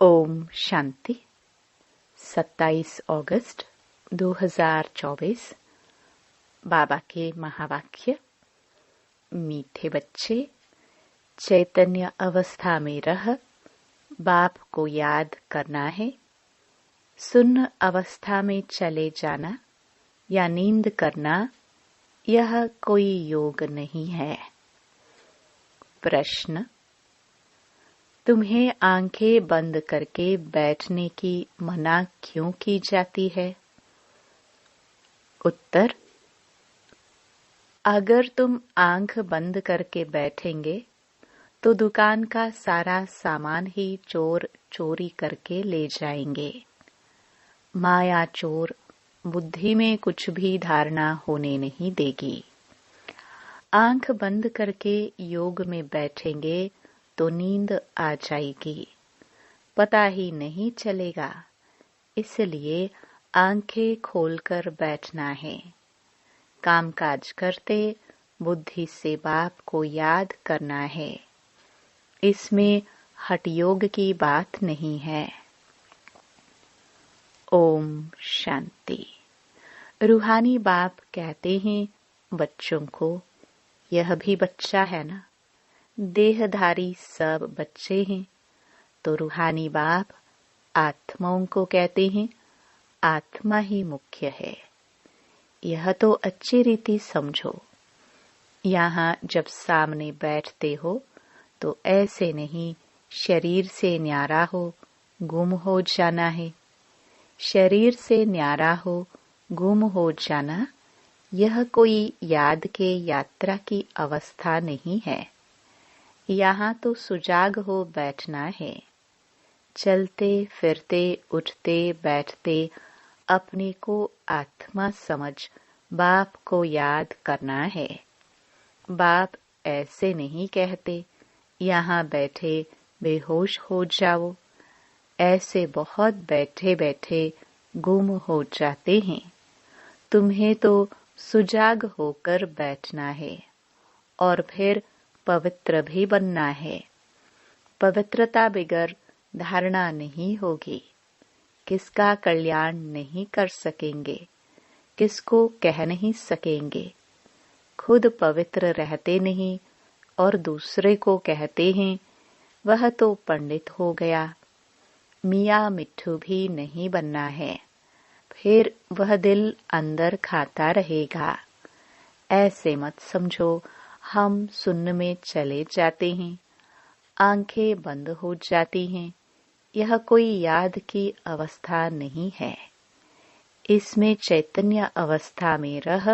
ओम शांति। 27 अगस्त 2024। बाबा के महावाक्य। मीठे बच्चे, चैतन्य अवस्था में रह बाप को याद करना है। सुन्न अवस्था में चले जाना या नींद करना यह कोई योग नहीं है। प्रश्न: तुम्हें आंखें बंद करके बैठने की मना क्यों की जाती है? उत्तर: अगर तुम आंख बंद करके बैठेंगे तो दुकान का सारा सामान ही चोर चोरी करके ले जाएंगे। माया चोर बुद्धि में कुछ भी धारणा होने नहीं देगी। आंख बंद करके योग में बैठेंगे तो नींद आ जाएगी, पता ही नहीं चलेगा। इसलिए आंखें खोलकर बैठना है। कामकाज करते बुद्धि से बाप को याद करना है। इसमें हठ योग की बात नहीं है। ओम शांति। रूहानी बाप कहते हैं बच्चों को, यह भी बच्चा है ना। देहधारी सब बच्चे हैं। तो रूहानी बाप आत्माओं को कहते हैं आत्मा ही मुख्य है। यह तो अच्छी रीति समझो। यहाँ जब सामने बैठते हो तो ऐसे नहीं शरीर से न्यारा हो गुम हो जाना है। शरीर से न्यारा हो गुम हो जाना यह कोई याद के यात्रा की अवस्था नहीं है। यहाँ तो सुजाग हो बैठना है। चलते फिरते उठते बैठते अपने को आत्मा समझ बाप को याद करना है। बाप ऐसे नहीं कहते यहाँ बैठे बेहोश हो जाओ। ऐसे बहुत बैठे बैठे गुम हो जाते हैं। तुम्हें तो सुजाग होकर बैठना है और फिर पवित्र भी बनना है। पवित्रता बिगर धारणा नहीं होगी। किसका कल्याण नहीं कर सकेंगे, किसको कह नहीं सकेंगे। खुद पवित्र रहते नहीं और दूसरे को कहते हैं वह तो पंडित हो गया। मियाँ मिट्ठू भी नहीं बनना है, फिर वह दिल अंदर खाता रहेगा। ऐसे मत समझो हम सुन्न में चले जाते हैं, आंखें बंद हो जाती हैं। यह कोई याद की अवस्था नहीं है। इसमें चैतन्य अवस्था में रह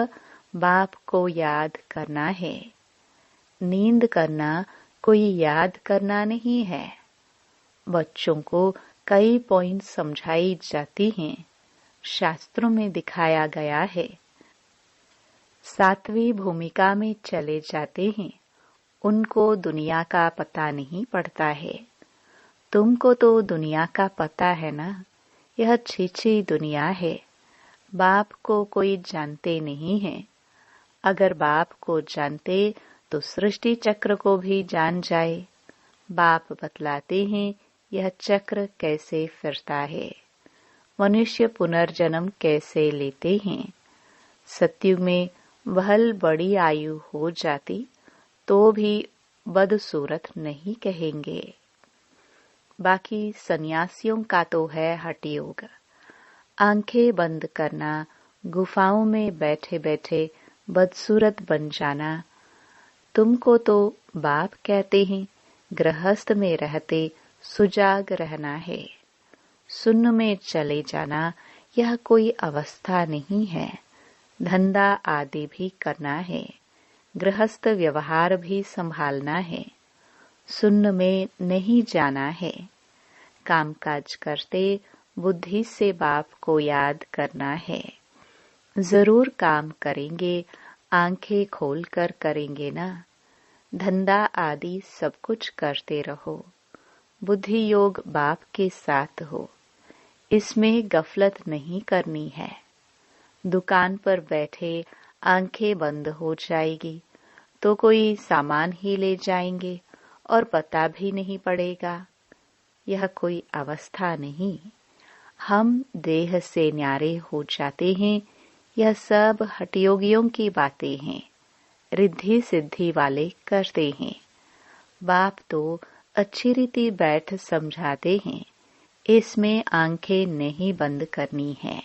बाप को याद करना है। नींद करना कोई याद करना नहीं है। बच्चों को कई पॉइंट समझाई जाती हैं। शास्त्रों में दिखाया गया है। सातवीं भूमिका में चले जाते हैं। उनको दुनिया का पता नहीं पड़ता है। तुमको तो दुनिया का पता है ना। यह छीछी दुनिया है। बाप को कोई जानते नहीं है। अगर बाप को जानते तो सृष्टि चक्र को भी जान जाए। बाप बतलाते हैं यह चक्र कैसे फिरता है, मनुष्य पुनर्जन्म कैसे लेते हैं। सत्युग में वहल बड़ी आयु हो जाती तो भी बदसूरत नहीं कहेंगे। बाकी सन्यासियों का तो है हठ योग। आंखें बंद करना, गुफाओं में बैठे बैठे बदसूरत बन जाना। तुमको तो बाप कहते हैं गृहस्थ में रहते सुजाग रहना है। सुन्न में चले जाना यह कोई अवस्था नहीं है। धंधा आदि भी करना है। गृहस्थ व्यवहार भी संभालना है। सुन्न में नहीं जाना है। कामकाज करते बुद्धि से बाप को याद करना है। जरूर काम करेंगे, आंखें खोलकर करेंगे ना। धंधा आदि सब कुछ करते रहो। बुद्धि योग बाप के साथ हो। इसमें गफलत नहीं करनी है। दुकान पर बैठे आंखें बंद हो जाएगी तो कोई सामान ही ले जाएंगे और पता भी नहीं पड़ेगा। यह कोई अवस्था नहीं। हम देह से न्यारे हो जाते हैं, यह सब हठयोगियों की बातें हैं, रिद्धि सिद्धि वाले करते हैं। बाप तो अच्छी रीति बैठ समझाते हैं, इसमें आंखें नहीं बंद करनी है।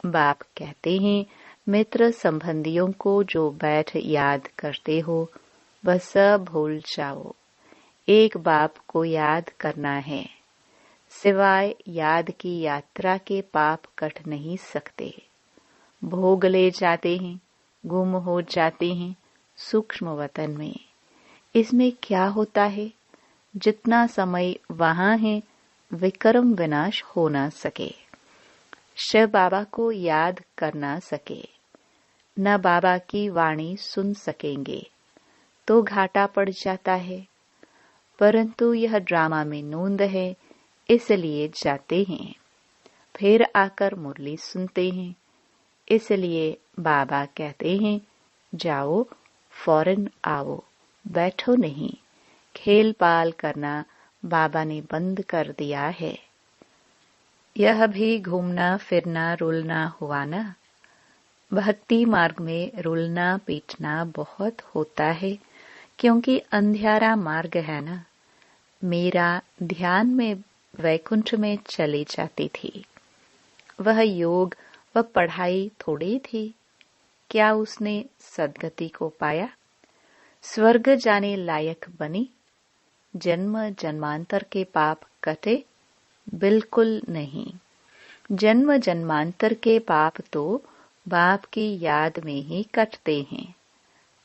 बाप कहते हैं, मित्र संबंधियों को जो बैठ याद करते हो वह सब भूल जाओ, एक बाप को याद करना है। सिवाय याद की यात्रा के पाप कट नहीं सकते। भोग ले जाते हैं, गुम हो जाते हैं सूक्ष्म वतन में। इसमें क्या होता है? जितना समय वहां है विक्रम विनाश हो ना सके, शिव बाबा को याद कर ना सके, न बाबा की वाणी सुन सकेंगे तो घाटा पड़ जाता है। परंतु यह ड्रामा में नूंद है, इसलिए जाते हैं। फिर आकर मुरली सुनते हैं, इसलिए बाबा कहते हैं, जाओ फौरन आओ, बैठो नहीं। खेल पाल करना बाबा ने बंद कर दिया है। यह भी घूमना फिरना रुलना हुआ ना। भक्ति मार्ग में रुलना पीटना बहुत होता है, क्योंकि अंधियारा मार्ग है ना। मेरा ध्यान में वैकुंठ में चली जाती थी। वह योग व पढ़ाई थोड़ी थी। क्या उसने सद्गति को पाया? स्वर्ग जाने लायक बनी? जन्म जन्मांतर के पाप कटे? बिल्कुल नहीं। जन्म जन्मांतर के पाप तो बाप की याद में ही कटते हैं।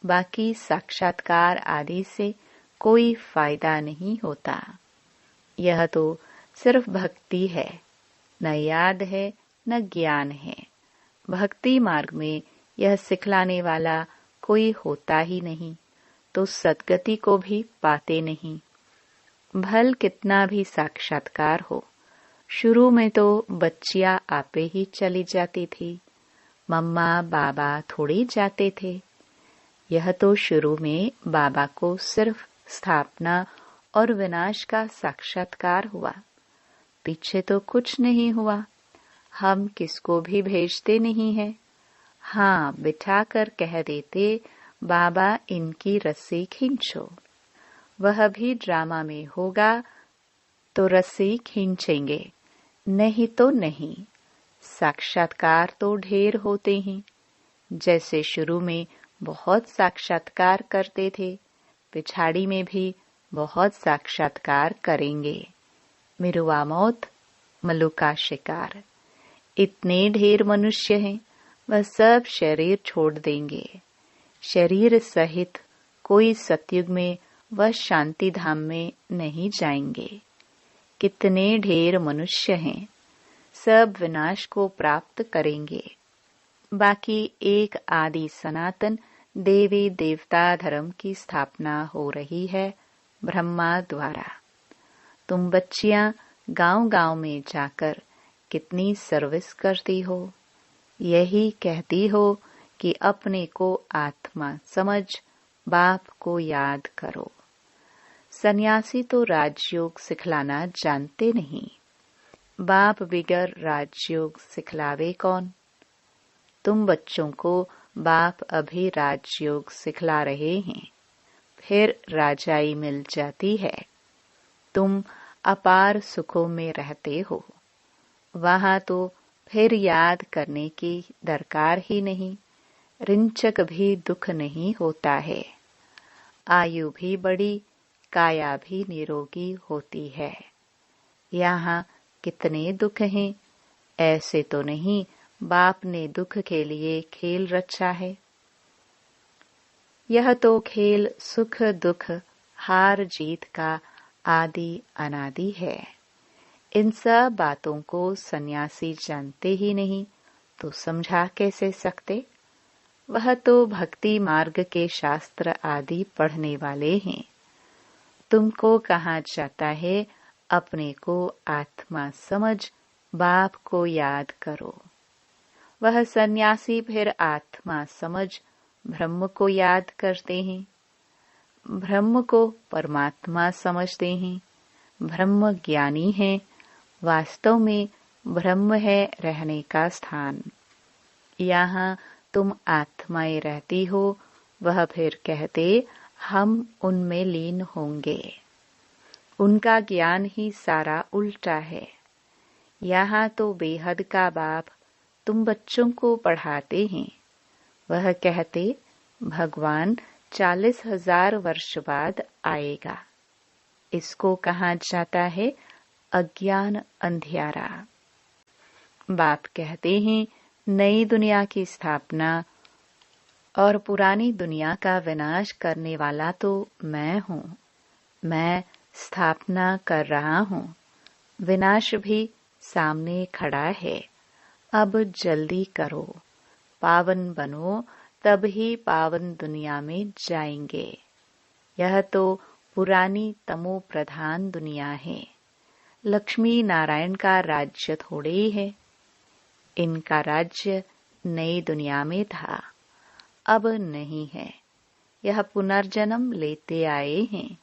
बाकी साक्षात्कार आदि से कोई फायदा नहीं होता। यह तो सिर्फ भक्ति है, न याद है न ज्ञान है। भक्ति मार्ग में यह सिखलाने वाला कोई होता ही नहीं, तो सद्गति को भी पाते नहीं। भल कितना भी साक्षात्कार हो, शुरू में तो बच्चियां आपे ही चली जाती थी, मम्मा बाबा थोड़ी जाते थे। यह तो शुरू में बाबा को सिर्फ स्थापना और विनाश का साक्षात्कार हुआ, पीछे तो कुछ नहीं हुआ। हम किसको भी भेजते नहीं है। हाँ, बिठाकर कह देते, बाबा इनकी रस्सी खींचो। वह भी ड्रामा में होगा तो रस्सी खींचेंगे, नहीं तो नहीं। साक्षात्कार तो ढेर होते हैं। जैसे शुरू में बहुत साक्षात्कार करते थे, पिछाड़ी में भी बहुत साक्षात्कार करेंगे। मिरुआ मौत, मल्लू का शिकार। इतने ढेर मनुष्य हैं, वह सब शरीर छोड़ देंगे। शरीर सहित कोई सतयुग में वह शांति धाम में नहीं जाएंगे। कितने ढेर मनुष्य हैं, सब विनाश को प्राप्त करेंगे। बाकी एक आदि सनातन देवी देवता धर्म की स्थापना हो रही है ब्रह्मा द्वारा। तुम बच्चियां गांव-गांव में जाकर कितनी सर्विस करती हो। यही कहती हो कि अपने को आत्मा समझ, बाप को याद करो। सन्यासी तो राजयोग सिखलाना जानते नहीं। बाप बिगर राजयोग सिखलावे कौन? तुम बच्चों को बाप अभी राजयोग सिखला रहे हैं, फिर राजाई मिल जाती है। तुम अपार सुखों में रहते हो, वहां तो फिर याद करने की दरकार ही नहीं। रिंचक भी दुख नहीं होता है। आयु भी बड़ी, काया भी निरोगी होती है। यहाँ कितने दुख हैं, ऐसे तो नहीं बाप ने दुख के लिए खेल रचा है। यह तो खेल सुख दुख हार जीत का आदि अनादि है। इन सब बातों को सन्यासी जानते ही नहीं, तो समझा कैसे सकते? वह तो भक्ति मार्ग के शास्त्र आदि पढ़ने वाले हैं। तुमको कहा जाता है, अपने को आत्मा समझ, बाप को याद करो। वह सन्यासी फिर आत्मा समझ ब्रह्म को याद करते हैं, ब्रह्म को परमात्मा समझते हैं, ब्रह्म ज्ञानी हैं, वास्तव में ब्रह्म है रहने का स्थान। यहाँ तुम आत्माएं रहती हो, वह फिर कहते हम उनमें लीन होंगे। उनका ज्ञान ही सारा उल्टा है। यहाँ तो बेहद का बाप तुम बच्चों को पढ़ाते हैं। वह कहते भगवान 40,000 वर्ष बाद आएगा। इसको कहा जाता है अज्ञान अंधियारा। बाप कहते हैं नई दुनिया की स्थापना और पुरानी दुनिया का विनाश करने वाला तो मैं हूँ। मैं स्थापना कर रहा हूँ, विनाश भी सामने खड़ा है। अब जल्दी करो, पावन बनो, तब ही पावन दुनिया में जाएंगे। यह तो पुरानी तमो प्रधान दुनिया है। लक्ष्मी नारायण का राज्य थोड़े है। इनका राज्य नई दुनिया में था, अब नहीं है। यह पुनर्जन्म लेते आए हैं।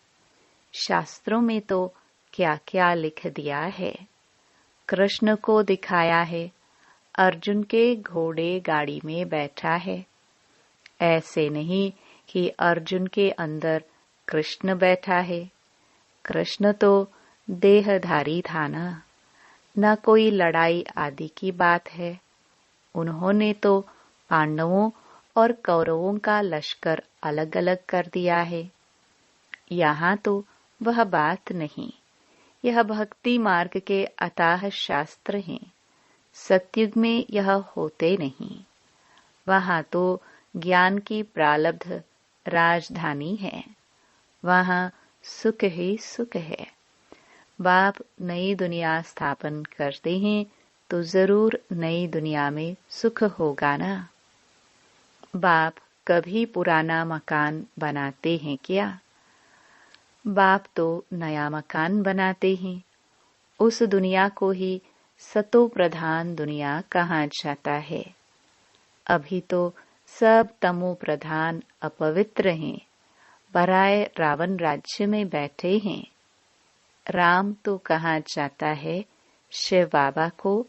शास्त्रों में तो क्या क्या लिख दिया है। कृष्ण को दिखाया है, अर्जुन के घोड़े गाड़ी में बैठा है। ऐसे नहीं कि अर्जुन के अंदर कृष्ण बैठा है। कृष्ण तो देहधारी था ना, न कोई लड़ाई आदि की बात है। उन्होंने तो पांडवों और कौरवों का लश्कर अलग अलग कर दिया है। यहाँ तो वह बात नहीं। यह भक्ति मार्ग के अथाह शास्त्र हैं। सतयुग में यह होते नहीं। वहाँ तो ज्ञान की प्रालब्ध राजधानी है। वहाँ सुख ही सुख है। बाप नई दुनिया स्थापन करते हैं तो जरूर नई दुनिया में सुख होगा ना। बाप कभी पुराना मकान बनाते हैं क्या? बाप तो नया मकान बनाते हैं। उस दुनिया को ही सतो प्रधान दुनिया कहा जाता है। अभी तो सब तमो प्रधान अपवित्र हैं, पराए रावण राज्य में बैठे हैं। राम तो कहा जाता है शिव बाबा को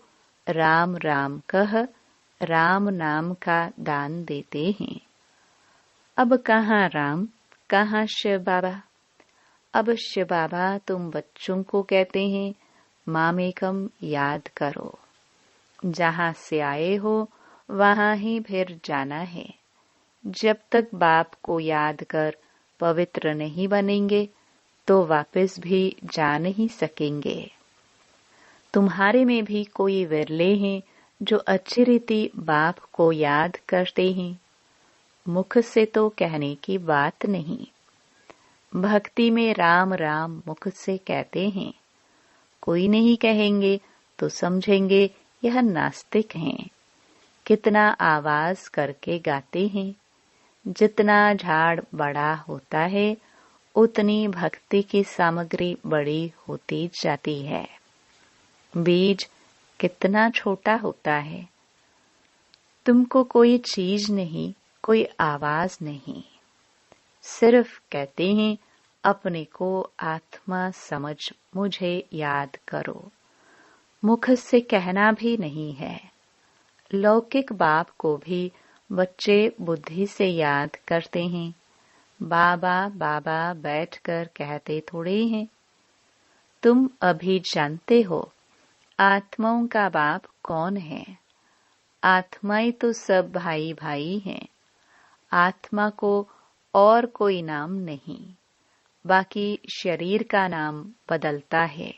राम राम कह राम नाम का दान देते हैं। अब कहाँ राम, कहाँ शिव बाबा? अब शिव बाबा तुम बच्चों को कहते हैं मामेकम याद करो। जहाँ से आए हो वहाँ ही फिर जाना है। जब तक बाप को याद कर पवित्र नहीं बनेंगे तो वापस भी जा नहीं सकेंगे। तुम्हारे में भी कोई विरले हैं जो अच्छी रीति बाप को याद करते हैं। मुख से तो कहने की बात नहीं। भक्ति में राम राम मुख से कहते हैं। कोई नहीं कहेंगे तो समझेंगे यह नास्तिक हैं। कितना आवाज करके गाते हैं। जितना झाड़ बड़ा होता है उतनी भक्ति की सामग्री बड़ी होती जाती है। बीज कितना छोटा होता है। तुमको कोई चीज नहीं, कोई आवाज नहीं। सिर्फ कहते हैं अपने को आत्मा समझ मुझे याद करो। मुख से कहना भी नहीं है। लौकिक बाप को भी बच्चे बुद्धि से याद करते हैं। बाबा बाबा बैठकर कहते थोड़े हैं। तुम अभी जानते हो आत्माओं का बाप कौन है। आत्माएं तो सब भाई भाई हैं। आत्मा को और कोई नाम नहीं, बाकी शरीर का नाम बदलता है।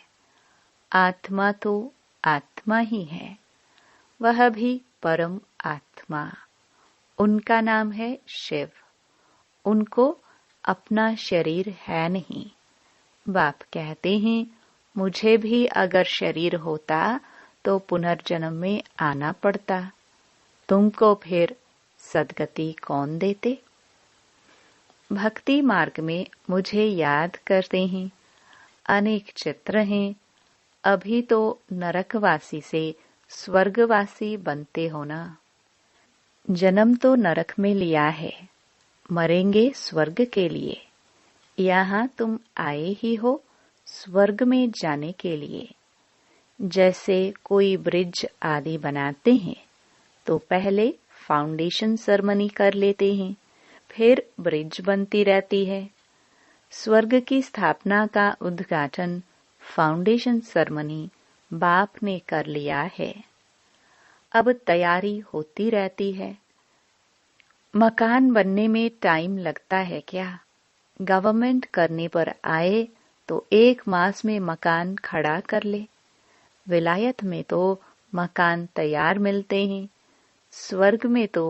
आत्मा तो आत्मा ही है। वह भी परम आत्मा। उनका नाम है शिव। उनको अपना शरीर है नहीं। बाप कहते हैं मुझे भी अगर शरीर होता तो पुनर्जन्म में आना पड़ता। तुमको फिर सदगति कौन देते? भक्ति मार्ग में मुझे याद करते हैं। अनेक चित्र हैं। अभी तो नरकवासी से स्वर्गवासी बनते हो ना। जन्म तो नरक में लिया है, मरेंगे स्वर्ग के लिए। यहाँ तुम आए ही हो स्वर्ग में जाने के लिए जैसे कोई ब्रिज आदि बनाते हैं तो पहले फाउंडेशन सेरेमनी कर लेते हैं, फिर ब्रिज बनती रहती है। स्वर्ग की स्थापना का उद्घाटन फाउंडेशन सेरेमनी बाप ने कर लिया है। अब तैयारी होती रहती है। मकान बनने में टाइम लगता है क्या? गवर्नमेंट करने पर आए तो 1 मास में मकान खड़ा कर ले। विलायत में तो मकान तैयार मिलते हैं। स्वर्ग में तो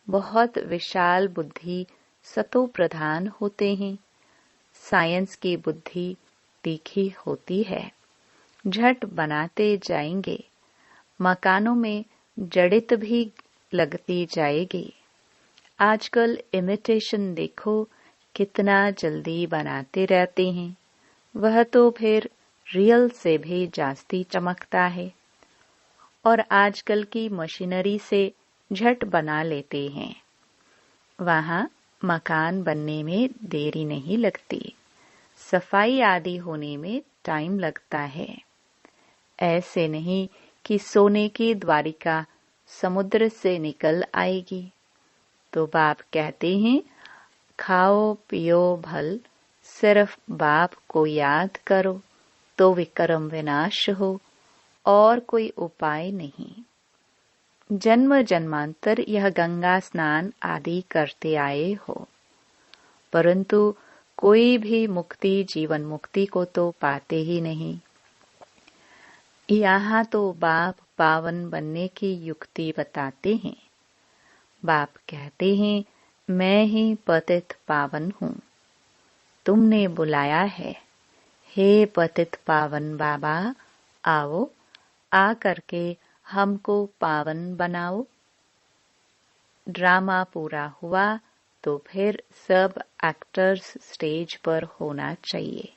बहुत विशाल बुद्धि सतो प्रधान होते हैं। साइंस की बुद्धि तीखी होती है, झट बनाते जाएंगे। मकानों में जड़ित भी लगती जाएगी। आजकल इमिटेशन देखो कितना जल्दी बनाते रहते हैं, वह तो फिर रियल से भी जास्ती चमकता है। और आजकल की मशीनरी से झट बना लेते हैं। वहाँ मकान बनने में देरी नहीं लगती, सफाई आदि होने में टाइम लगता है। ऐसे नहीं कि सोने की द्वारिका समुद्र से निकल आएगी। तो बाप कहते हैं, खाओ पियो भल, सिर्फ बाप को याद करो तो विक्रम विनाश हो, और कोई उपाय नहीं। जन्म जन्मांतर यह गंगा स्नान आदि करते आए हो, परंतु कोई भी मुक्ति जीवन मुक्ति को तो पाते ही नहीं। यहाँ तो बाप पावन बनने की युक्ति बताते हैं। बाप कहते हैं, मैं ही पतित पावन हूँ। तुमने बुलाया है, हे पतित पावन बाबा, आओ आ करके हमको पावन बनाओ। ड्रामा पूरा हुआ तो फिर सब एक्टर्स स्टेज पर होना चाहिए,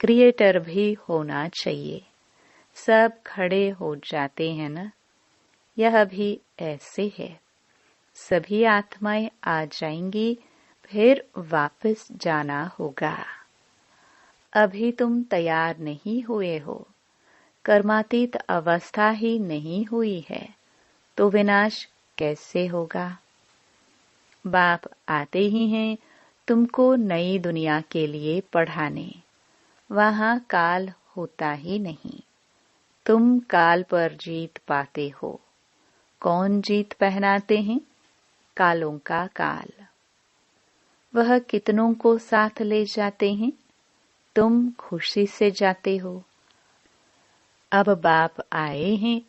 क्रिएटर भी होना चाहिए। सब खड़े हो जाते हैं ना। यह भी ऐसे है। सभी आत्माएं आ जाएंगी, फिर वापस जाना होगा। अभी तुम तैयार नहीं हुए हो, कर्मातीत अवस्था ही नहीं हुई है, तो विनाश कैसे होगा? बाप आते ही हैं तुमको नई दुनिया के लिए पढ़ाने। वहाँ काल होता ही नहीं। तुम काल पर जीत पाते हो। कौन जीत पहनाते हैं? कालों का काल। वह कितनों को साथ ले जाते हैं? तुम खुशी से जाते हो। अब बाप आए हैं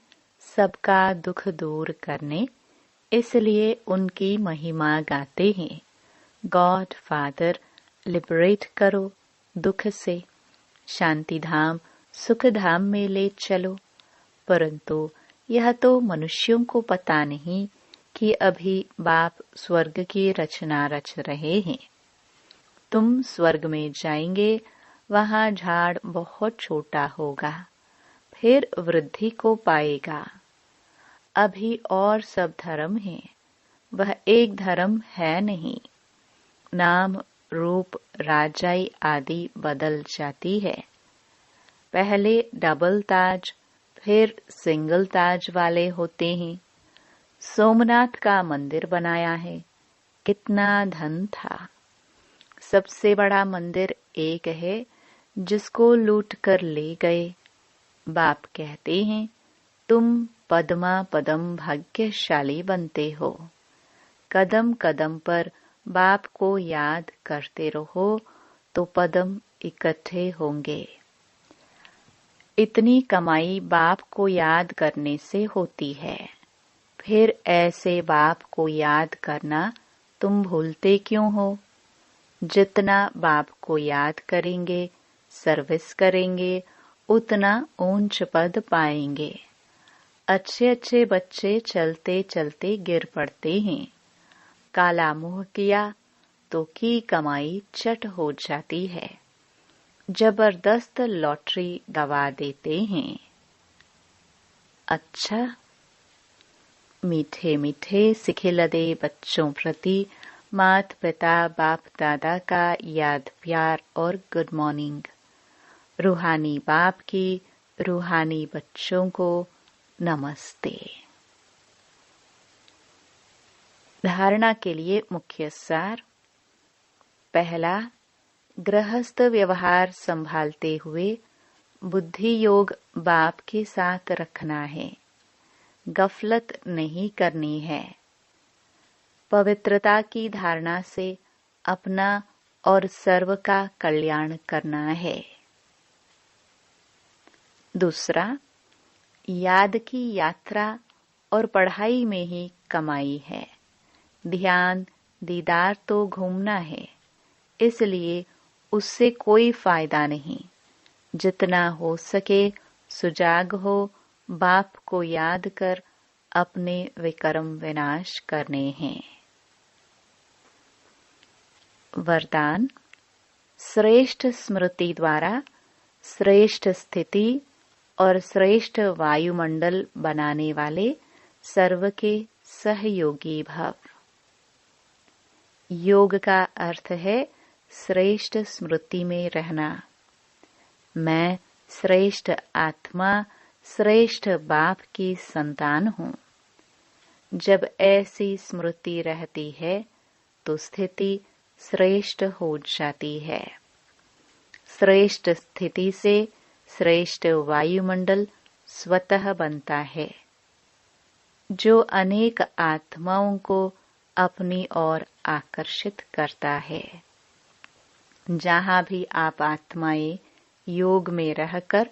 सबका दुख दूर करने, इसलिए उनकी महिमा गाते हैं। गॉड फादर लिबरेट करो दुख से, शांति धाम सुख धाम में ले चलो। परंतु यह तो मनुष्यों को पता नहीं कि अभी बाप स्वर्ग की रचना रच रहे हैं। तुम स्वर्ग में जाएंगे, वहाँ झाड़ बहुत छोटा होगा, फिर वृद्धि को पाएगा। अभी और सब धर्म है, वह एक धर्म है नहीं। नाम रूप राजाई आदि बदल जाती है। पहले डबल ताज फिर सिंगल ताज वाले होते हैं। सोमनाथ का मंदिर बनाया है, कितना धन था। सबसे बड़ा मंदिर एक है जिसको लूट कर ले गए। बाप कहते हैं, तुम पद्मा पदम भाग्यशाली बनते हो। कदम कदम पर बाप को याद करते रहो तो पदम इकट्ठे होंगे। इतनी कमाई बाप को याद करने से होती है। फिर ऐसे बाप को याद करना तुम भूलते क्यों हो? जितना बाप को याद करेंगे, सर्विस करेंगे, उतना ऊंच पद पाएंगे। अच्छे अच्छे बच्चे चलते चलते गिर पड़ते हैं। काला मुंह किया तो की कमाई चट हो जाती है। जबरदस्त लॉटरी दवा देते हैं। अच्छा, मीठे मीठे सिखिलदे बच्चों प्रति माता पिता बाप दादा का याद प्यार और गुड मॉर्निंग। रूहानी बाप की रूहानी बच्चों को नमस्ते। धारणा के लिए मुख्य सार। पहला, गृहस्थ व्यवहार संभालते हुए बुद्धि योग बाप के साथ रखना है। गफलत नहीं करनी है। पवित्रता की धारणा से अपना और सर्व का कल्याण करना है। दूसरा, याद की यात्रा और पढ़ाई में ही कमाई है। ध्यान दीदार तो घूमना है, इसलिए उससे कोई फायदा नहीं। जितना हो सके सुजाग हो, बाप को याद कर अपने विकर्म विनाश करने हैं। वरदान। श्रेष्ठ स्मृति द्वारा श्रेष्ठ स्थिति और श्रेष्ठ वायुमंडल बनाने वाले सर्व के सहयोगी भव। योग का अर्थ है श्रेष्ठ स्मृति में रहना। मैं श्रेष्ठ आत्मा श्रेष्ठ बाप की संतान हूँ। जब ऐसी स्मृति रहती है तो स्थिति श्रेष्ठ हो जाती है। श्रेष्ठ स्थिति से श्रेष्ठ वायुमंडल स्वतः बनता है, जो अनेक आत्माओं को अपनी ओर आकर्षित करता है। जहाँ भी आप आत्माएं योग में रहकर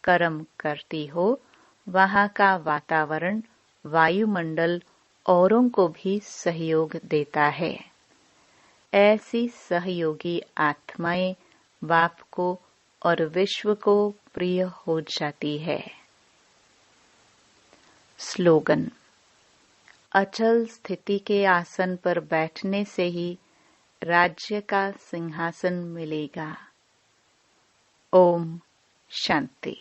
कर्म करती हो, वहाँ का वातावरण वायुमंडल औरों को भी सहयोग देता है। ऐसी सहयोगी आत्माएं बाप को और विश्व को प्रिय हो जाती है। स्लोगन। अचल स्थिति के आसन पर बैठने से ही राज्य का सिंहासन मिलेगा। ओम शांति।